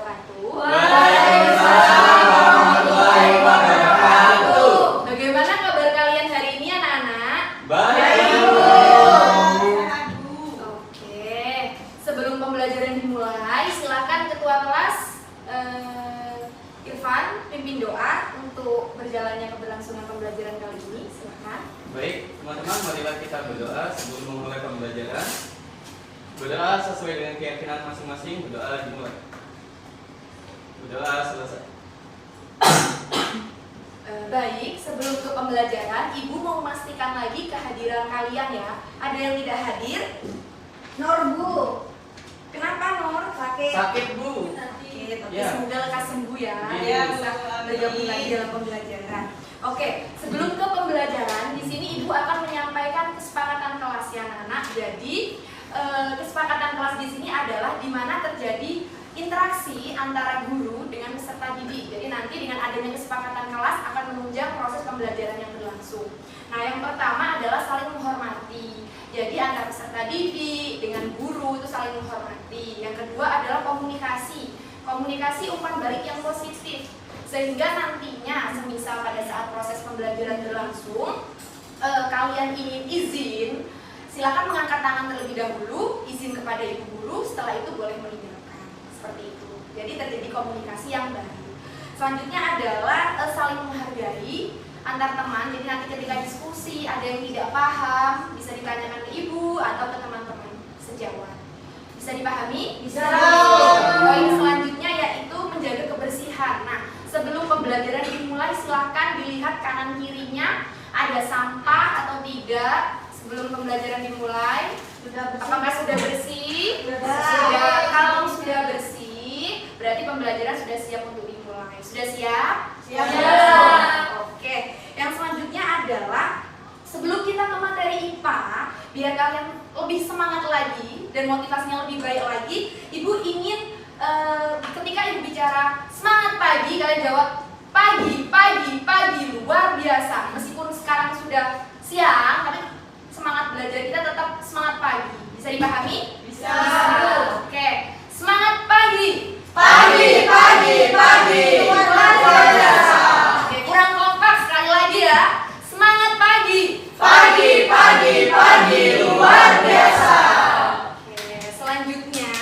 wabarakatuh. Waalaikumsalam warahmatullahi wabarakatuh. Bagaimana kabar kalian hari ini anak-anak? Baik. Oke, sebelum pembelajaran dimulai, silakan ketua kelas Irfan pimpin doa untuk berjalannya keberlangsungan pembelajaran kali ini. Silakan. Baik, teman-teman, marilah kita berdoa sebelum memulai pembelajaran. Berdoa sesuai dengan keyakinan masing-masing. Berdoa dimulai. Berdoa selesai. Baik, sebelum ke pembelajaran, Ibu mau memastikan lagi kehadiran kalian ya. Ada yang tidak hadir? Nur, Bu. Kenapa Nur? Sakit? Sakit, Bu. Oke, tapi Ya. semoga lekas sembuh ya. Iya, Bisa bergabung lagi dalam pembelajaran. Oke, sebelum ke pembelajaran, di sini Ibu akan menyampaikan kesepakatan kelas ya anak-anak. Jadi kesepakatan kelas di sini adalah di mana terjadi interaksi antara guru dengan peserta didik. Jadi nanti dengan adanya kesepakatan kelas akan menunjang proses pembelajaran yang berlangsung. Nah, yang pertama adalah saling menghormati. Jadi antara peserta didik dengan guru itu saling menghormati. Yang kedua adalah komunikasi. Komunikasi umpan balik yang positif. Sehingga nantinya semisal pada saat proses pembelajaran berlangsung kalian ingin izin, silakan mengangkat tangan terlebih dahulu, izin kepada ibu guru, setelah itu boleh meninggalkan. Seperti itu. Jadi terjadi komunikasi yang baik. Selanjutnya adalah saling menghargai antar teman. Jadi nanti ketika diskusi ada yang tidak paham, bisa ditanyakan ke ibu atau ke teman-teman sejawat. Bisa dipahami? Bisa. Poin selanjutnya yaitu menjaga kebersihan. Nah, sebelum pembelajaran dimulai silakan dilihat kanan kirinya ada sampah atau tidak. Sebelum pembelajaran dimulai, apakah sudah bersih? Sudah. Kalau sudah bersih, berarti pembelajaran sudah siap untuk dimulai. Sudah siap? Siap. Oke. Yang selanjutnya adalah sebelum kita ke materi IPA, biar kalian lebih semangat lagi dan motivasinya lebih baik lagi, Ibu ingin ketika Ibu bicara semangat pagi, kalian jawab pagi, pagi, pagi, luar biasa. Meskipun sekarang sudah siang, tapi semangat belajar kita tetap semangat pagi. Bisa dipahami? Bisa. Oke. Semangat pagi. Pagi, pagi, pagi. Luar biasa. Oke, kurang kompak sekali lagi ya. Semangat pagi. Pagi, pagi, pagi. Luar biasa. Oke, selanjutnya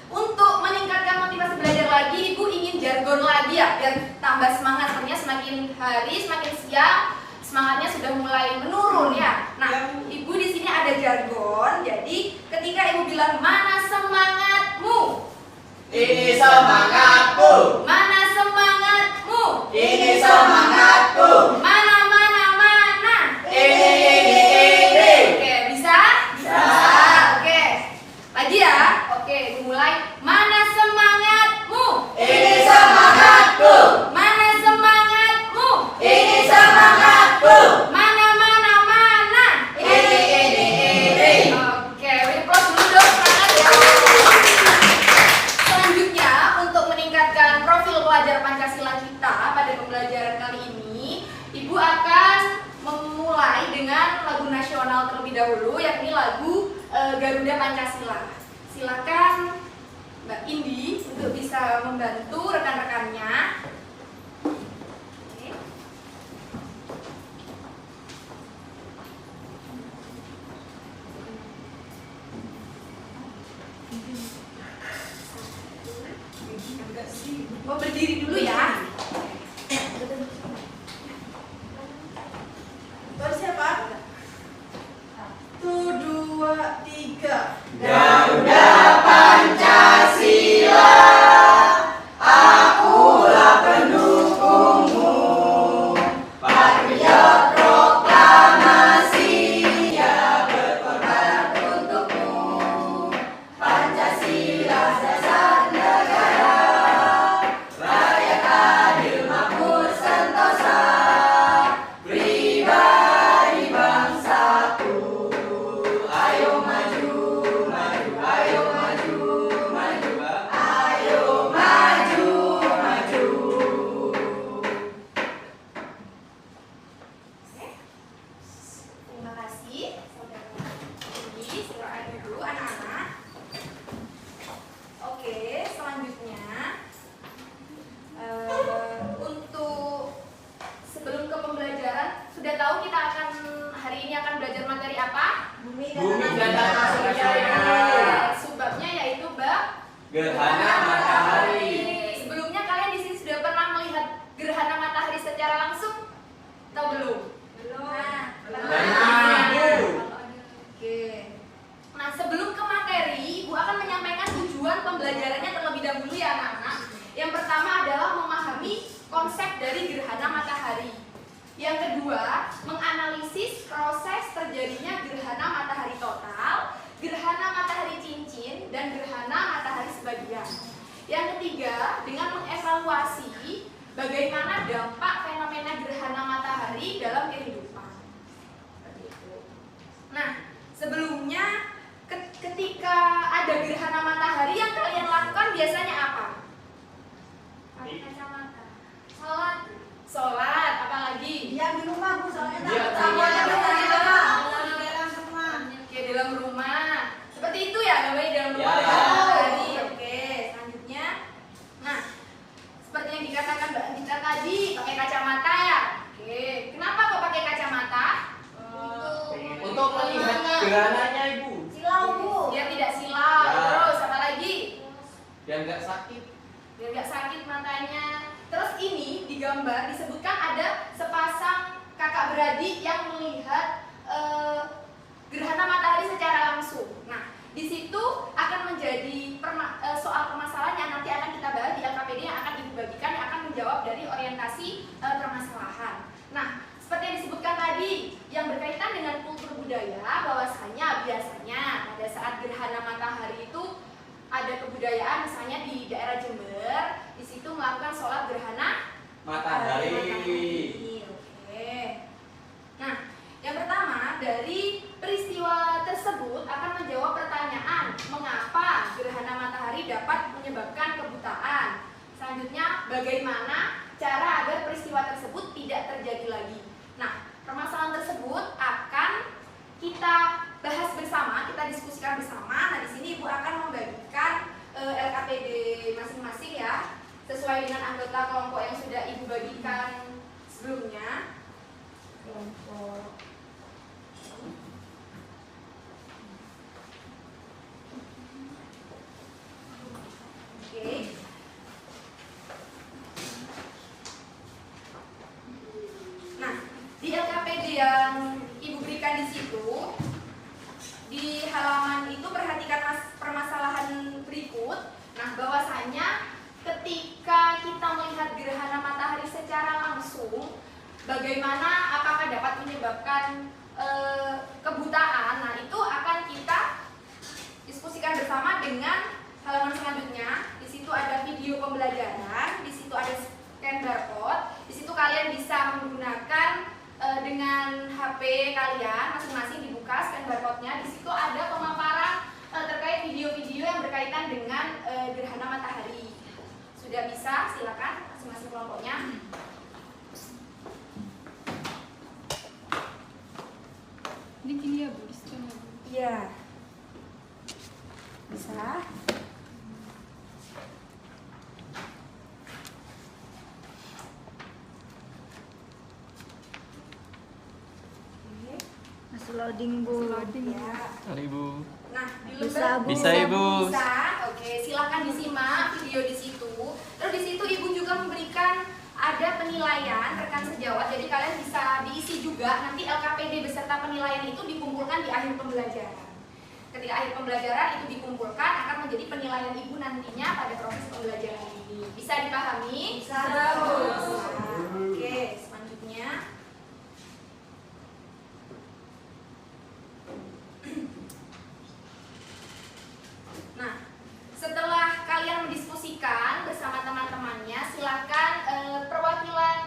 untuk meningkatkan motivasi belajar lagi, Ibu ingin jargon lagi ya, biar tambah semangat. Ternyata semakin hari, semakin siang, semangatnya sudah mulai menurun ya. Nah, Ibu di sini ada jargon. Jadi, ketika Ibu bilang mana semangatmu? Ini semangatku. Mana semangatmu? Ini semangatku. Mana mana mana? Ini. Oke, bisa? Bisa. Oke. Lagi ya. Oke, dimulai. Mana semangatmu? Ini semangatku. Mana semangatmu? Ini semangatku. Mana mana mana? Ini. Oke, applause dulu dong, semangat ya. Selanjutnya, untuk meningkatkan profil pelajar Pancasila kita pada pembelajaran kali ini, Ibu akan memulai dengan lagu nasional terlebih dahulu, yakni lagu Garuda Pancasila. Silakan Mbak Indi untuk bisa membantu rekan-rekannya. Oke. Oh, berdiri dulu ya. Baru siapa? 1, 2, 3. Garuda Pancasila, akulah pendukungmu. Patriot proklamasi, ya berkorban untukmu. Pancasila dasar negara, rakyat ketiga, dengan mengevaluasi bagaimana dampak fenomena gerhana matahari dalam kehidupan. Seperti itu. Nah, sebelumnya ketika ada gerhana matahari yang kalian lakukan biasanya apa? Pakai kacamata. Sholat, apalagi? Yang di rumah Bu, soalnya Iya, semuanya iya. di dalam semua. Oke, dalam rumah. Seperti itu ya, gambarnya dalam rumah. Ya. Gerhana matahari. Oke, selanjutnya. Nah, seperti yang dikatakan Mbak Anita tadi, pakai kacamata ya. Oke, kenapa kok pakai kacamata? Untuk melihat gerhananya Ibu. Silau Bu. Biar tidak silau. Ya. Terus apa lagi? Biar nggak sakit. Biar nggak sakit matanya. Terus ini di gambar disebutkan ada sepasang kakak beradik yang melihat gerhana matahari secara langsung. Nah, di situ akan menjadi soal permasalahan yang nanti akan kita bahas di LKPD yang akan Ibu bagikan, yang akan menjawab dari orientasi permasalahan. Nah, seperti yang disebutkan tadi, yang berkaitan dengan kultur budaya, bahwasanya biasanya pada saat gerhana matahari itu ada kebudayaan, misalnya di daerah Jember, di situ melakukan sholat gerhana Matahari. Oke. Nah, yang pertama dari peristiwa tersebut akan menjawab pertanyaan mengapa gerhana matahari dapat menyebabkan kebutaan. Selanjutnya, bagaimana cara agar peristiwa tersebut tidak terjadi lagi. Nah, permasalahan tersebut akan kita bahas bersama, kita diskusikan bersama. Nah, di sini Ibu akan membagikan LKPD masing-masing ya, sesuai dengan anggota kelompok yang sudah Ibu bagikan sebelumnya. Kelompok Oke. Nah, di LKPD yang Ibu berikan di situ, di halaman itu perhatikan permasalahan berikut. Nah, bahwasanya ketika kita melihat gerhana matahari secara langsung, bagaimana apakah dapat menyebabkan kebutaan? Nah, itu akan kita diskusikan bersama dengan halaman selanjutnya. Di situ ada video pembelajaran, di situ ada scan barcode, di situ kalian bisa menggunakan dengan HP kalian masing-masing dibuka scan barcode-nya. Di situ ada pemaparan terkait video-video yang berkaitan dengan gerhana matahari. Sudah bisa, silakan masing-masing kelompoknya. Ini gini ya Bu, di situ ya, Bu. Iya. Bisa. Oke. Masih loading Bu. Masih loading, Bu. Ya. Mari Ibu. Nah, di Bisa, Bu. Bisa, Ibu. Bisa. Oke, silakan disimak video di situ. Terus di situ Ibu juga memberikan ada penilaian rekan sejawat. Jadi kalian bisa diisi juga. Nanti LKPD beserta penilaian itu dikumpulkan di akhir pembelajaran. Ketika akhir pembelajaran itu dikumpulkan akan menjadi penilaian Ibu nantinya pada proses pembelajaran ini. Bisa dipahami? Bisa. Oke, selanjutnya. Nah, setelah kalian mendiskusikan bersama teman-temannya, silakan perwakilan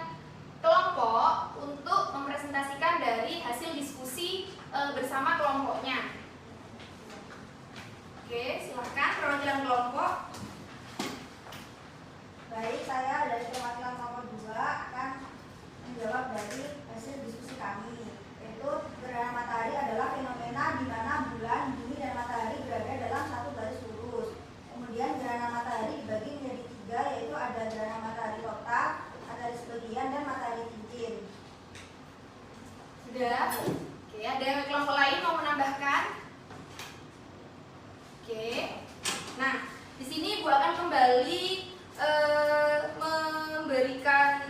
kelompok untuk mempresentasikan dari hasil diskusi bersama kelompoknya. Oke, silakan perwakilan kelompok. Baik, saya dari perwakilan kelompok 2 akan menjawab dari hasil diskusi kami, yaitu gerhana matahari adalah fenomena di mana bulan, bumi, dan matahari berada dalam satu garis lurus. Kemudian gerhana matahari dibagi menjadi 3, yaitu ada gerhana matahari total, matahari sebagian, dan matahari cincin. Sudah? Oke, ada kelompok lain mau menambahkan? Oke. Nah, di sini Ibu akan kembali memberikan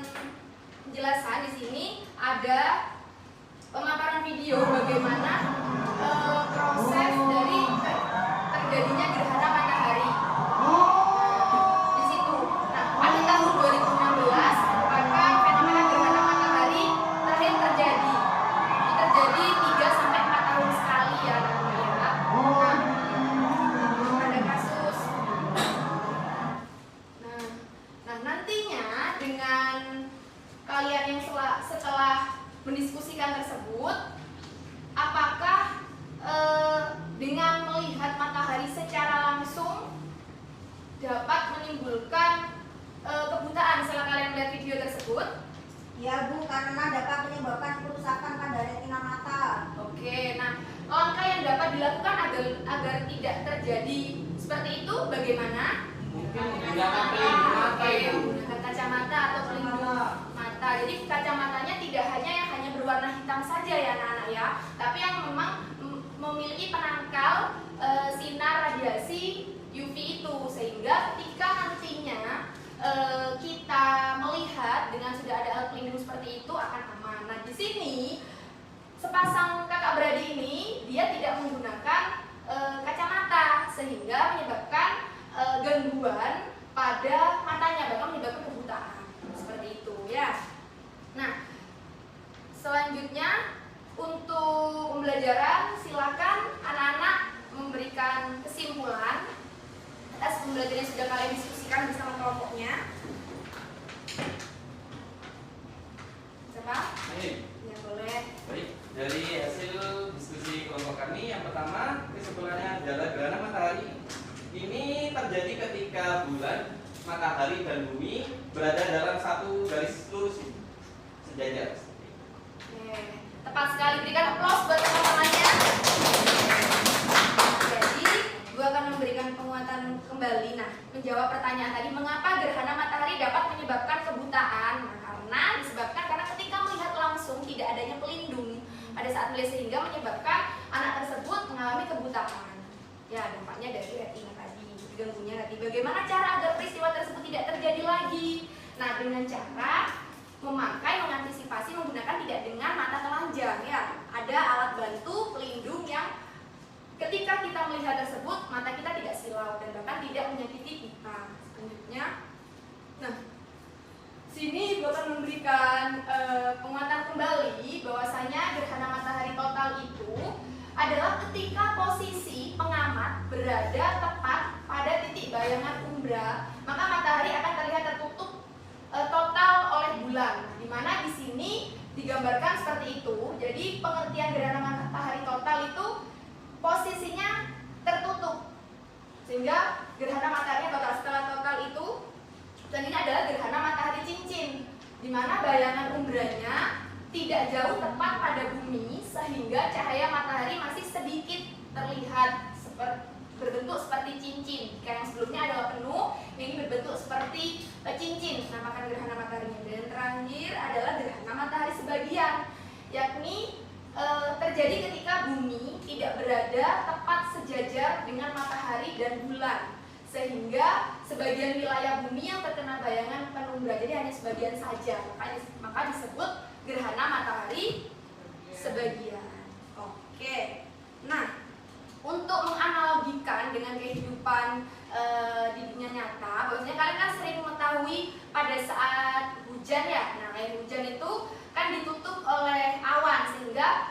penjelasan. Di sini ada pemaparan video bagaimana proses dari terjadinya gerhana matahari. Di situ. Nah, pada tahun 2016 merupakan fenomena gerhana matahari terakhir terjadi. Ini terjadi 3 sampai 4 tahun sekali ya, teman-teman. Nah, ada kasus. setelah mendiskusikan tersebut, apakah dengan melihat matahari secara langsung dapat menimbulkan kebutaan setelah kalian melihat video tersebut? Ya Bu, karena dapat menyebabkan kerusakan pada retina mata. Oke, nah langkah yang dapat dilakukan agar tidak terjadi seperti itu bagaimana? Mungkin menggunakan pelindung mata Oke, itu. menggunakan kacamata atau pelindung mata. Jadi kacamatanya tidak hanya yang hanya berwarna hitam saja ya anak-anak ya, tapi yang memang memiliki penangkal sinar radiasi UV itu, sehingga ketika nantinya kita melihat dengan sudah ada alat pelindung seperti itu akan aman. Nah di sini sepasang kakak beradik ini dia tidak menggunakan kacamata sehingga menyebabkan gangguan pada matanya, bahkan menyebabkan kebutaan seperti itu ya. Nah selanjutnya untuk pembelajaran silakan anak-anak memberikan kesimpulan atas pembelajaran yang sudah kalian diskusikan bersama kelompoknya. Siapa? Ya boleh. Baik, dari hasil diskusi kelompok kami yang pertama kesimpulannya adalah gerhana matahari ini terjadi ketika bulan, matahari dan bumi berada dalam satu garis lurus sejajar. Oke, tepat sekali, berikan aplaus buat teman-temannya. Jadi, gue akan memberikan penguatan kembali. Nah, menjawab pertanyaan tadi, mengapa gerhana matahari dapat menyebabkan kebutaan? Nah, karena disebabkan karena ketika melihat langsung tidak adanya pelindung pada saat melihat, sehingga menyebabkan anak tersebut mengalami kebutaan. Ya, dampaknya dari retina tadi, ganggunya retina. Bagaimana cara agar peristiwa tersebut tidak terjadi lagi? Nah, dengan cara mengantisipasi menggunakan tidak dengan mata telanjang ya. Ada alat bantu pelindung yang ketika kita melihat tersebut mata kita tidak silau dan bahkan tidak menyakiti kita. Selanjutnya, nah sini gue akan memberikan penguatan kembali bahwasanya gerhana matahari total itu adalah ketika posisi pengamat berada tepat pada titik bayangan umbra, maka matahari akan terlihat tertutup total oleh bulan. Di mana di sini digambarkan seperti itu. Jadi pengertian gerhana matahari total itu posisinya tertutup, sehingga gerhana matahari total. Setelah total itu, dan ini adalah gerhana matahari cincin, di mana bayangan umbranya tidak jauh tepat pada bumi, sehingga cahaya matahari masih sedikit terlihat berbentuk seperti cincin. Jika yang sebelumnya adalah penuh, ini berbentuk seperti cincin, namakan gerhana mataharinya. Dan terakhir adalah gerhana matahari sebagian, yakni terjadi ketika bumi tidak berada tepat sejajar dengan matahari dan bulan, sehingga sebagian wilayah bumi yang terkena bayangan penumbra, jadi hanya sebagian saja, maka disebut gerhana matahari sebagian. Oke, nah untuk menganalogikan dengan kehidupan di dunia nyata, bahwasanya kalian kan sering mengetahui pada saat hujan ya. Nah, air hujan itu kan ditutup oleh awan sehingga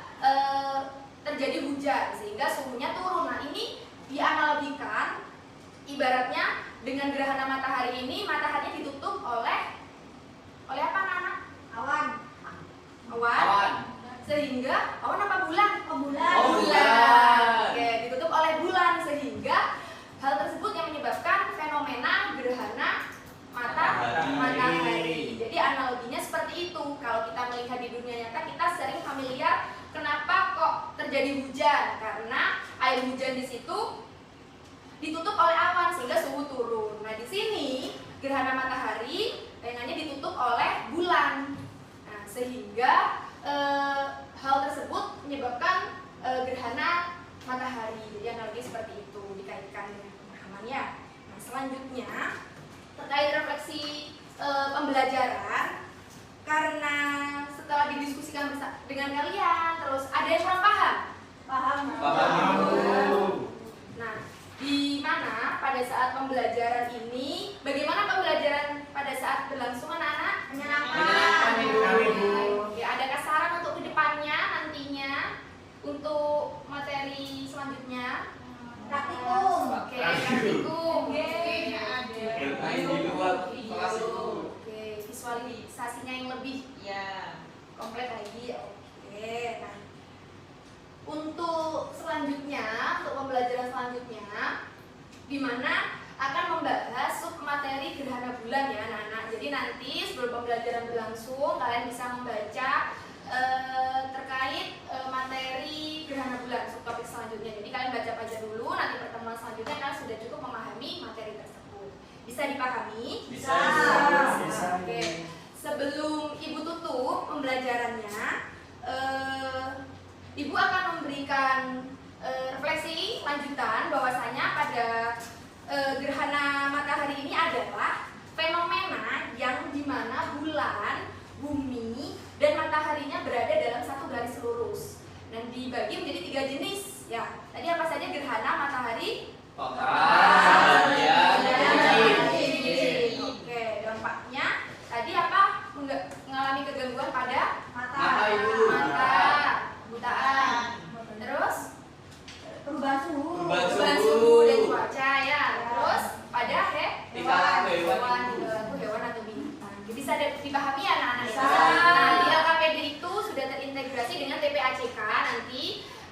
terjadi hujan, sehingga suhunya turun. Nah, ini dianalogikan ibaratnya dengan gerhana matahari ini, mataharinya ditutup oleh apa anak-anak? Awan. Sehingga awan apa bulan? Bulan. Oke, ditutup oleh bulan, sehingga hal tersebut yang menyebabkan fenomena gerhana matahari. Jadi analoginya seperti itu. Kalau kita melihat di dunia nyata, kita sering familiar kenapa kok terjadi hujan, karena air hujan di situ ditutup oleh awan sehingga suhu turun. Nah, di sini gerhana matahari bayangannya ditutup oleh bulan. Nah, sehingga hal tersebut menyebabkan gerhana matahari. Jadi analogi seperti itu dikaitkan dengan pemahamannya. Nah, selanjutnya terkait refleksi pembelajaran, karena setelah didiskusikan dengan kalian, terus ada yang kurang paham? Paham. Nah, di mana pada saat pembelajaran ini, bagaimana pembelajaran pada saat berlangsung anak-anak? Menyenangkan, Ibu. Oke, adakah saran untuk kedepannya nantinya untuk materi selanjutnya? Praktikum. Oke, praktikum. Bermain di luar kelas itu. Oke, visualisasinya yang lebih. Ya. komplit lagi. Oke. Nah, untuk selanjutnya, untuk pembelajaran selanjutnya, di mana akan membahas sub materi gerhana bulan ya anak-anak. Jadi nanti sebelum pembelajaran berlangsung, kalian bisa membaca terkait materi gerhana bulan subtopik selanjutnya. Jadi kalian baca-baca dulu, nanti pertemuan selanjutnya kalian sudah cukup memahami materi tersebut. Bisa dipahami? Bisa. Oke. Sebelum Ibu tutup pembelajarannya, Ibu akan memberikan refleksi lanjutan bahwasanya pada gerhana matahari ini adalah fenomena yang dimana bulan, bumi, dan mataharinya berada dalam satu garis lurus dan dibagi menjadi 3 jenis ya. Tadi apa saja? Gerhana matahari Total, ya, Oke, dampaknya tadi apa? Mengalami kegangguan pada Mata Ibu. mata, butaan, terus Perubahan suhu. perubahan suhu dan cuaca ya. Terus pada Tingkah laku hewan, tingkah laku hewan atau binatang. Jadi bisa dipahami ya anak-anak. Bisa. Nah, di LKPD itu sudah terintegrasi dengan TPACK. Nanti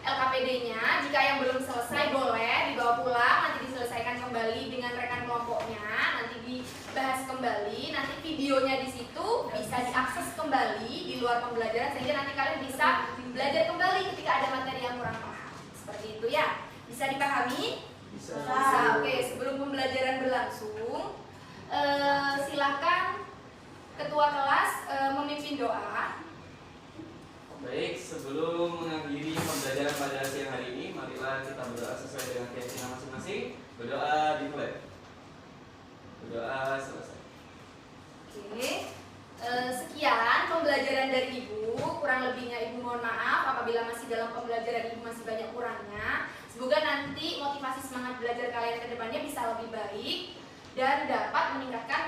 LKPD-nya jika yang belum selesai boleh dibawa pulang, nanti diselesaikan kembali dengan rekan kelompoknya, nanti dibahas kembali, nanti videonya di situ bisa diakses kembali di luar pembelajaran sehingga nanti kalian bisa belajar kembali ketika ada materi yang kurang paham. Seperti itu ya. Bisa dipahami? Bisa. Bisa. Oke, sebelum pembelajaran berlangsung, silakan ketua kelas memimpin doa. Baik, sebelum mengakhiri pembelajaran pada siang hari ini, marilah kita berdoa sesuai dengan keyakinan masing-masing. Berdoa dimulai. Berdoa selesai. Oke, sekian pembelajaran dari Ibu. Kurang lebihnya Ibu mohon maaf apabila masih dalam pembelajaran Ibu masih banyak kurangnya. Semoga nanti motivasi semangat belajar kalian ke depannya bisa lebih baik dan dapat meningkatkan